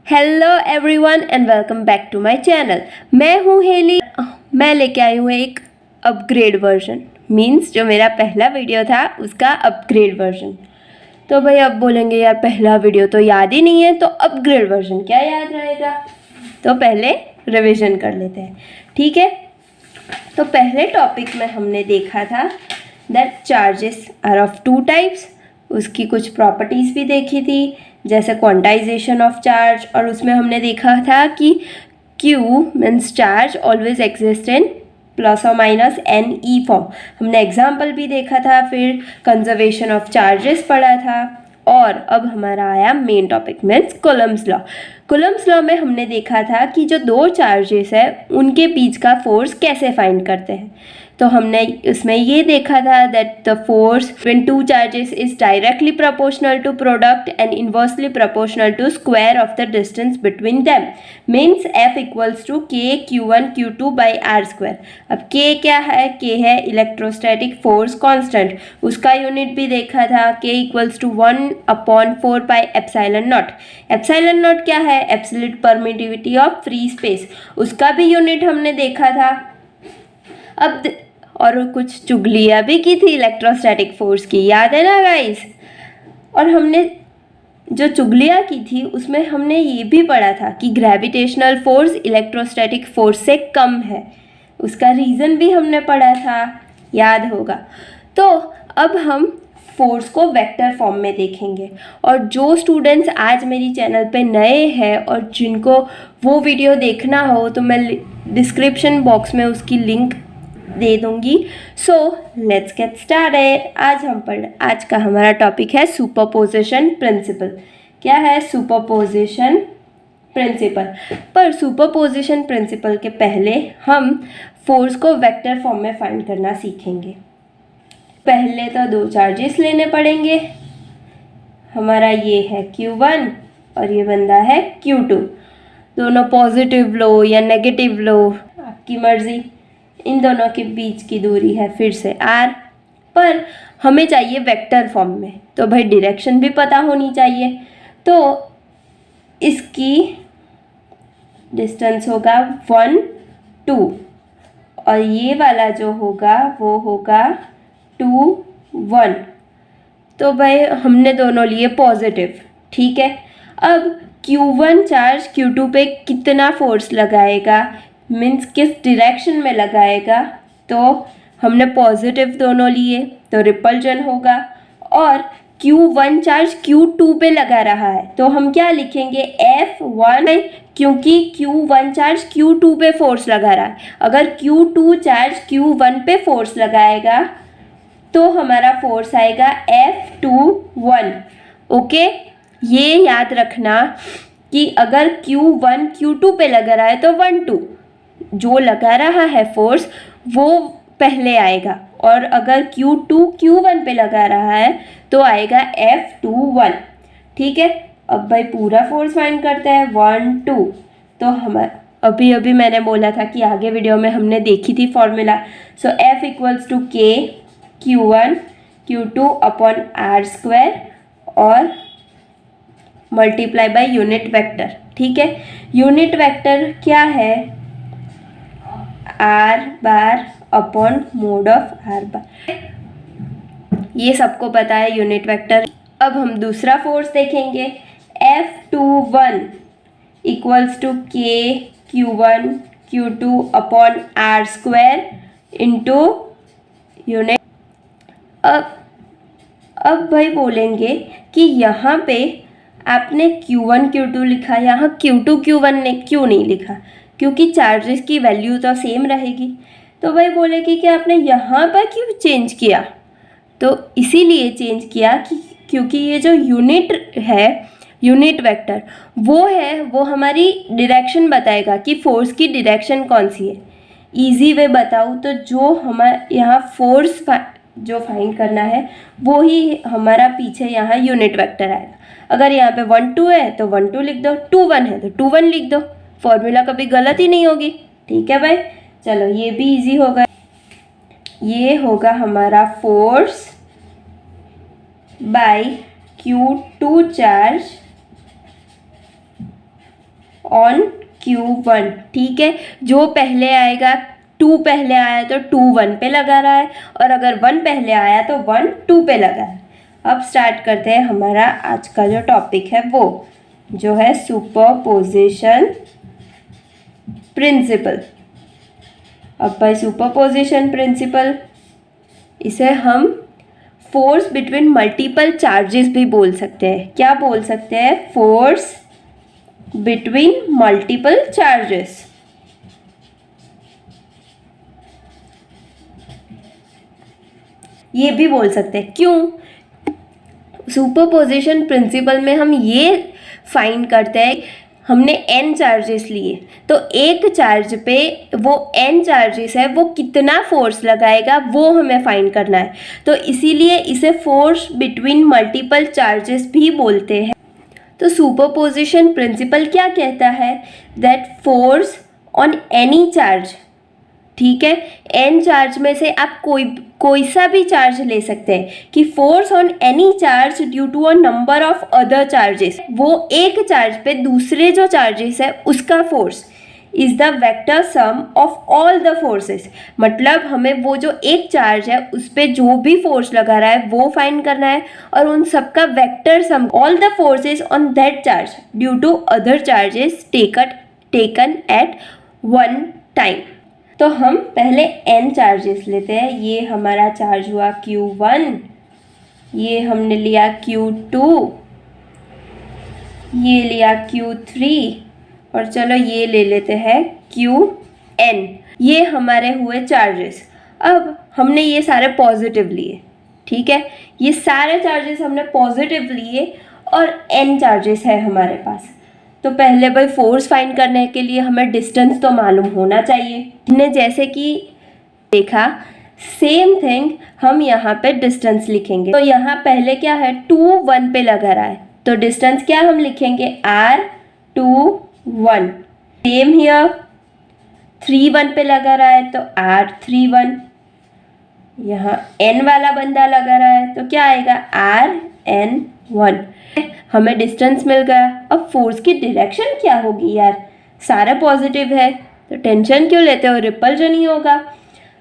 Hello everyone and welcome back to my channel. मैं हूँ heli. मैं लेके आई हूँ एक अपग्रेड वर्जन, मींस जो मेरा पहला वीडियो था उसका अपग्रेड वर्जन। तो भाई अब बोलेंगे यार पहला वीडियो तो याद ही नहीं है, तो अपग्रेड वर्जन क्या याद रहेगा। तो पहले रिवीजन कर लेते हैं, ठीक है। तो पहले टॉपिक में हमने देखा था that charges are of two types. उसकी कुछ प्रॉपर्टीज़ भी देखी थी, जैसे क्वांटाइजेशन ऑफ चार्ज, और उसमें हमने देखा था कि Q means charge always exist in plus और माइनस एन ई फॉर्म। हमने एग्जाम्पल भी देखा था, फिर कंजर्वेशन ऑफ चार्जेस पढ़ा था, और अब हमारा आया main topic means Coulomb's law. Coulomb's law में हमने देखा था कि जो दो चार्जेस है उनके बीच का फोर्स कैसे फाइंड करते हैं। तो हमने उसमें ये देखा था that the force when two charges is directly proportional to product and inversely proportional to square of the distance between them, means F equals to K Q1 Q2 by r square. अब K क्या है? K है electrostatic force constant, उसका unit भी देखा था, K equals to 1/4 pi epsilon naught. Epsilon naught क्या है? Absolute permittivity of free space, उसका भी यूनिट हमने देखा था। अब और कुछ चुगलियाँ भी की थी इलेक्ट्रोस्टैटिक फोर्स की, याद है ना गाइस। और हमने जो चुगलियाँ की थी उसमें हमने ये भी पढ़ा था कि ग्रेविटेशनल फोर्स इलेक्ट्रोस्टैटिक फोर्स से कम है, उसका रीज़न भी हमने पढ़ा था, याद होगा। तो अब हम फोर्स को वेक्टर फॉर्म में देखेंगे, और जो स्टूडेंट्स आज मेरी चैनल पे नए हैं और जिनको वो वीडियो देखना हो तो मैं डिस्क्रिप्शन बॉक्स में उसकी लिंक दे दूंगी। So let's get started. आज का हमारा टॉपिक है सुपरपोजिशन प्रिंसिपल। क्या है? Superposition principle. पर सुपरपोजिशन प्रिंसिपल के पहले हम फोर्स को वेक्टर फॉर्म में फाइंड करना सीखेंगे। पहले तो दो चार्जेस लेने पड़ेंगे। हमारा ये है Q1 और ये बंदा है Q2। दोनों पॉजिटिव लो या नेगेटिव लो, आपकी मर्जी। इन दोनों के बीच की दूरी है फिर से r, पर हमें चाहिए वेक्टर फॉर्म में, तो भाई डायरेक्शन भी पता होनी चाहिए। तो इसकी डिस्टेंस होगा 1 2, और ये वाला जो होगा वो होगा 2 1। तो भाई हमने दोनों लिए पॉजिटिव, ठीक है। अब Q1 चार्ज Q2 पे कितना फोर्स लगाएगा, मीन्स किस डायरेक्शन में लगाएगा, तो हमने पॉजिटिव दोनों लिए तो रिपल्जन होगा। और Q1 चार्ज Q2 पे लगा रहा है तो हम क्या लिखेंगे? F1, क्योंकि Q1 चार्ज Q2 पे फोर्स लगा रहा है। अगर Q2 चार्ज Q1 पे फोर्स लगाएगा तो हमारा फोर्स आएगा F21। ओके, ये याद रखना कि अगर Q1 Q2 पे लगा रहा है तो 1 2, जो लगा रहा है फोर्स वो पहले आएगा, और अगर Q2 Q1 पे लगा रहा है तो आएगा F21, ठीक है। अब भाई पूरा फोर्स फाइंड करते हैं 1 2। तो हमारा अभी मैंने बोला था कि आगे वीडियो में हमने देखी थी formula. So F equals to K Q1 Q2 upon r square और मल्टीप्लाई बाय यूनिट वेक्टर, ठीक है। यूनिट वेक्टर क्या है? R bar upon mod of r bar, ये सबको पता है यूनिट वेक्टर। अब हम दूसरा फोर्स देखेंगे। F21 equals to K Q1 Q2 upon r square into unit. अब भाई बोलेंगे कि यहाँ पे आपने Q1 Q2 लिखा, यहाँ Q2 Q1 ने क्यों नहीं लिखा? क्योंकि चार्जेस की वैल्यू तो सेम रहेगी। तो भाई बोलेगी कि आपने यहाँ पर क्यों चेंज किया? तो इसीलिए चेंज किया कि क्योंकि ये जो यूनिट है, यूनिट वेक्टर वो है, वो हमारी डायरेक्शन बताएगा कि फोर्स की डायरेक्शन कौन सी है। इजी वे बताऊँ तो जो हमारे यहाँ फोर्स जो फाइंड करना है वो ही हमारा पीछे यहाँ यूनिट वेक्टर आएगा। अगर यहाँ पे 1 2 है तो 1 2 लिख दो, 2 1 है तो 2 1 लिख दो, फॉर्मूला कभी गलत ही नहीं होगी, ठीक है भाई। चलो ये भी इजी होगा। ये होगा हमारा force by Q2 charge on Q1, ठीक है। जो पहले आएगा, 2 पहले आया तो 2 1 पे लगा रहा है, और अगर 1 पहले आया तो 1 2 पे लगा है। अब स्टार्ट करते हैं हमारा आज का जो टॉपिक है, वो जो है सुपरपोजिशन प्रिंसिपल। अब बाय सुपरपोजिशन प्रिंसिपल इसे हम फोर्स बिटवीन मल्टीपल चार्जेस भी बोल सकते हैं। क्या बोल सकते हैं? Force between multiple charges. ये भी बोल सकते हैं। क्यों? सुपरपोजिशन प्रिंसिपल में हम ये फाइंड करते हैं, हमने n चार्जेस लिए तो एक चार्ज पे वो n चार्जेस है, वो कितना फोर्स लगाएगा वो हमें फाइंड करना है। तो इसीलिए इसे फोर्स बिटवीन मल्टीपल चार्जेस भी बोलते हैं। तो सुपरपोजिशन प्रिंसिपल क्या कहता है? That force on any charge, ठीक है, n चार्ज में से आप कोई सा भी चार्ज ले सकते हैं कि force on any charge due to a number of other charges, वो एक चार्ज पे दूसरे जो चार्जेस है उसका force is the vector sum of all the forces. मतलब हमें वो जो एक चार्ज है उस पर जो भी फोर्स लगा रहा है वो फाइंड करना है, और उन सबका vector sum all the forces on that charge due to other charges taken at one time. तो हम पहले n चार्जेस लेते हैं। ये हमारा चार्ज हुआ Q1, ये हमने लिया Q2, ये लिया Q3, और चलो ये ले लेते हैं Qn। ये हमारे हुए चार्जेस। अब हमने ये सारे पॉजिटिव लिए, ठीक है, ये सारे चार्जेस हमने पॉजिटिव लिए और n चार्जेस है हमारे पास। तो पहले भाई फोर्स फाइंड करने के लिए हमें डिस्टेंस तो मालूम होना चाहिए। हमने जैसे कि देखा, सेम थिंग हम यहाँ पे डिस्टेंस लिखेंगे। तो यहाँ पहले क्या है, 2 1 पे लगा रहा है, तो डिस्टेंस क्या हम लिखेंगे? R2 1। सेम हियर 3 1 पे लगा रहा है तो R3 1। यहाँ n वाला बंदा लगा रहा है तो क्या आएगा? Rn 1। हमें डिस्टेंस मिल गया। अब फोर्स की डायरेक्शन क्या होगी यार? सारा पॉजिटिव है तो टेंशन क्यों लेते हो, रिपल्जन ही होगा।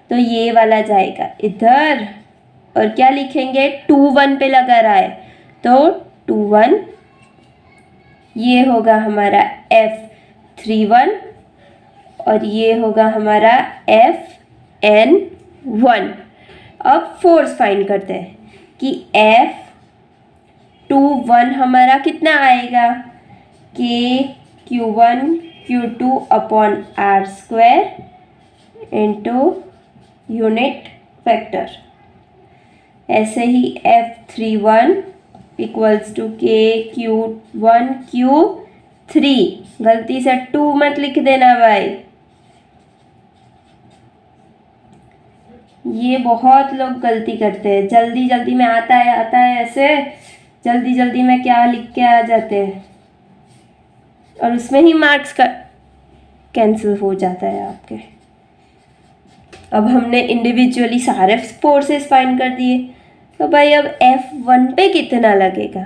तो ये वाला जाएगा इधर, और क्या लिखेंगे? 2 1 पे लगा रहा है तो 2 1, ये होगा हमारा F3 1, और ये होगा हमारा Fn 1। अब फोर्स फाइंड करते हैं कि F2 1 हमारा कितना आएगा? Q1 Q2 upon R² into unit vector. ऐसे ही F3 1 equals to Q1 Q3। गलती से 2 मत लिख देना भाई, ये बहुत लोग गलती करते हैं। जल्दी जल्दी में आता है ऐसे, जल्दी जल्दी में क्या लिख के आ जाते हैं, और उसमें ही मार्क्स का कैंसिल हो जाता है आपके। अब हमने इंडिविजुअली सारे फोर्सेस फाइंड कर दिए, तो भाई अब F1 पे कितना लगेगा?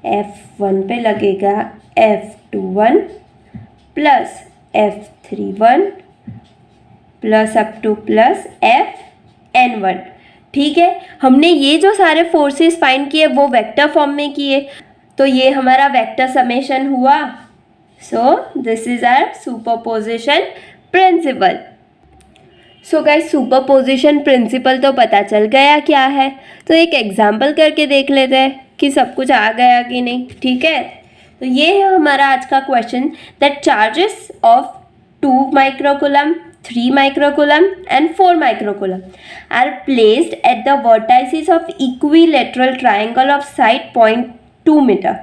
F1 पे लगेगा F21 plus F31 plus up two plus Fn1। ठीक है, हमने ये जो सारे फोर्सेस फाइंड किए वो वेक्टर फॉर्म में किए, तो ये हमारा वेक्टर समेशन हुआ। So this is our superposition principle. So guys, superposition principle तो पता चल गया क्या है, तो एक एग्जाम्पल करके देख लेते हैं कि सब कुछ आ गया कि नहीं। ठीक है, तो ये है हमारा आज का question, that charges of 2 microcoulomb, 3 microcoulomb and 4 microcoulomb are placed at the vertices of equilateral triangle of side 0.2 meter।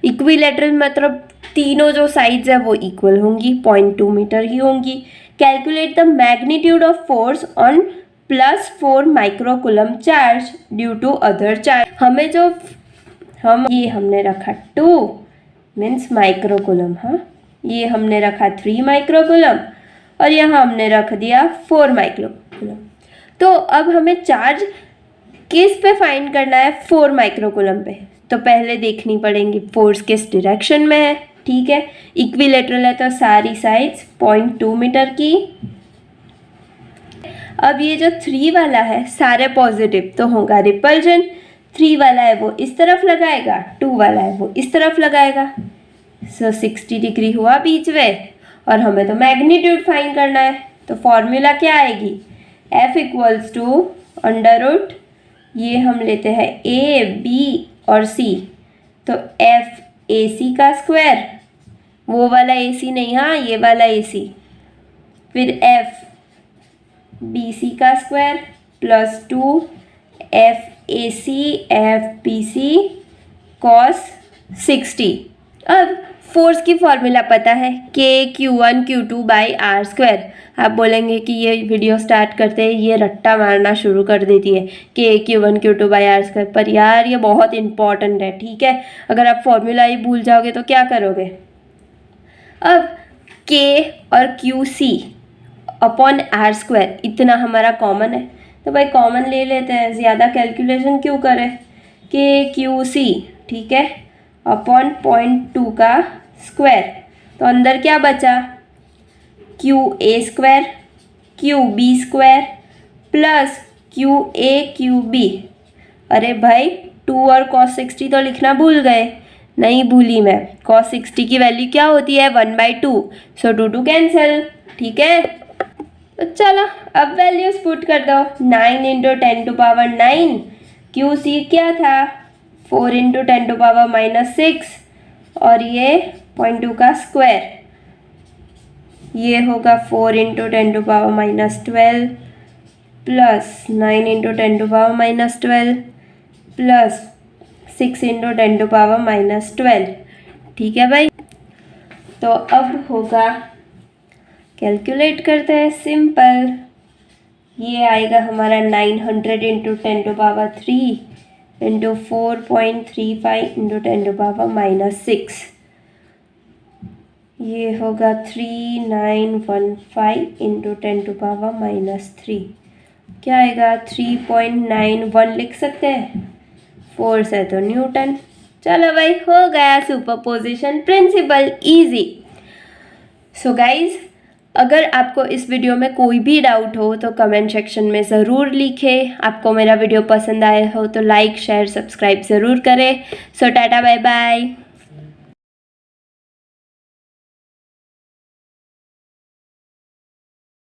Equilateral मतलब तीनों जो साइड्स है वो इक्वल होंगी, 0.2 मीटर ही होंगी। Calculate the magnitude of force on +4 microcoulomb charge due to other charge. हमें जो ये हमने रखा 2 मीन्स माइक्रोकूलम, हाँ, ये हमने रखा 3 माइक्रोकूलम, और यहाँ हमने रख दिया 4 माइक्रोकूलम। तो अब हमें चार्ज किस पे फाइंड करना है? 4 माइक्रोकूलम पे। तो पहले देखनी पड़ेंगी फोर्स किस डायरेक्शन में है। ठीक है। इक्विलेटरल है तो सारी साइड्स 0.2 मीटर की। अब ये जो 3 वाला है सारे पॉजिटिव तो होगा रिपल्जन। 3 वाला है वो इस तरफ लगाएगा, 2 वाला है वो इस तरफ लगाएगा। सो 60 डिग्री हुआ बीच में, और हमें तो मैग्नीट्यूड फाइंड करना है। तो फॉर्मूला क्या आएगी, F equals to under root, ये हम लेते हैं A, B और C, तो F AC का स्क्वायर, वो वाला AC नहीं, हाँ ये वाला AC, फिर F BC का square plus 2 F AC F BC cos 60। अब फोर्स की फॉर्मूला पता है, Q1 Q2 by r square. आप बोलेंगे कि ये वीडियो स्टार्ट करते हैं ये रट्टा मारना शुरू कर देती है Q1 Q2 by r square, पर यार ये बहुत इंपॉर्टेंट है, ठीक है। अगर आप फॉर्मूला ही भूल जाओगे तो क्या करोगे। अब K और QC अपॉन आर स्क्वायर इतना हमारा कॉमन है, तो भाई कॉमन ले लेते हैं, ज़्यादा कैलकुलेशन क्यों करें। QC ठीक है अपॉन 0.2 का स्क्वायर, तो अंदर क्या बचा, QA square QB square plus QA QB। अरे भाई 2 और cos 60 तो लिखना भूल गए, नहीं भूली मैं। cos 60 की वैल्यू क्या होती है 1/2, सो 2 कैंसिल, ठीक है। तो चलो अब वैल्यूज पुट कर दो, 9 × 10⁻9, QC क्या था 4 × 10⁻6, और ये 0.2 का स्क्वायर, ये होगा 4 × 10⁻12 प्लस 9 × 10⁻12 प्लस 6 × 10⁻12, ठीक है भाई। तो अब होगा, कैलकुलेट करते हैं, सिंपल, ये आएगा हमारा 900 × 10⁻3 इंटू 4.35 × 10⁻6, ये होगा 3915 × 10⁻3, क्या आएगा 3.91 लिख सकते हैं, फोर्स है तो न्यूटन। चलो भाई हो गया superposition principle, easy. So guys, अगर आपको इस वीडियो में कोई भी डाउट हो तो कमेंट सेक्शन में ज़रूर लिखें। आपको मेरा वीडियो पसंद आया हो तो लाइक शेयर सब्सक्राइब ज़रूर करें। सो टाटा बाय बाय।